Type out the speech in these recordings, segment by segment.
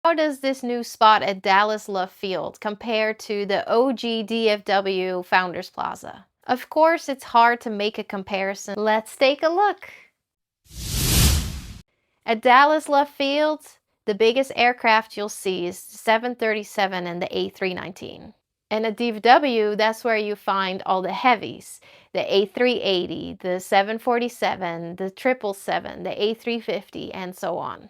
How does this new spot at Dallas Love Field compare to the OG DFW Founders Plaza? Of course, it's hard to make a comparison. Let's take a look. At Dallas Love Field, the biggest aircraft you'll see is the 737 and the A319. And at DFW, that's where you find all the heavies. The A380, the 747, the 777, the A350, and so on.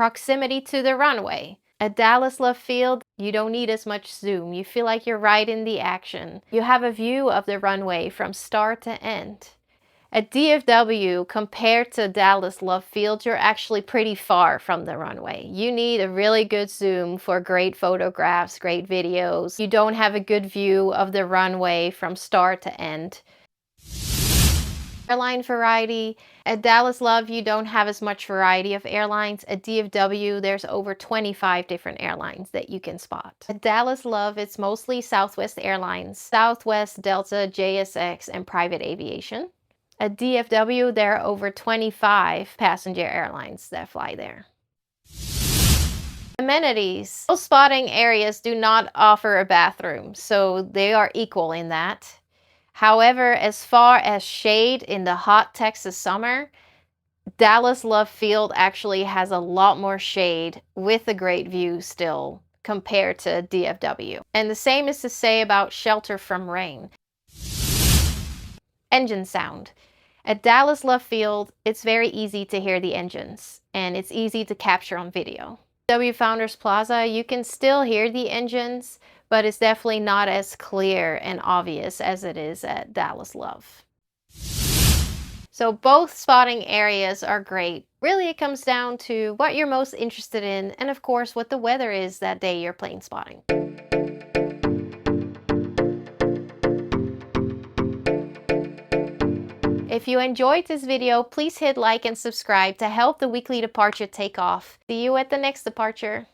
Proximity to the runway. At Dallas Love Field, you don't need as much zoom. You feel like you're right in the action. You have a view of the runway from start to end. At DFW, compared to Dallas Love Field, you're actually pretty far from the runway. You need a really good zoom for great photographs, great videos. You don't have a good view of the runway from start to end. Airline variety. At Dallas Love, you don't have as much variety of airlines. At DFW, there's over 25 different airlines that you can spot. At Dallas Love, it's mostly Southwest Airlines, Southwest, Delta, JSX, and private aviation. At DFW, there are over 25 passenger airlines that fly there. Amenities. Most spotting areas do not offer a bathroom, so they are equal in that. However, as far as shade in the hot Texas summer, Dallas Love Field actually has a lot more shade with a great view still compared to DFW. And the same is to say about shelter from rain. Engine sound. At Dallas Love Field, it's very easy to hear the engines, and it's easy to capture on video. DFW Founders Plaza, you can still hear the engines, but it's definitely not as clear and obvious as it is at Dallas Love. So both spotting areas are great. Really, it comes down to what you're most interested in, and of course, what the weather is that day you're plane spotting. If you enjoyed this video, please hit like and subscribe to help the weekly departure take off. See you at the next departure.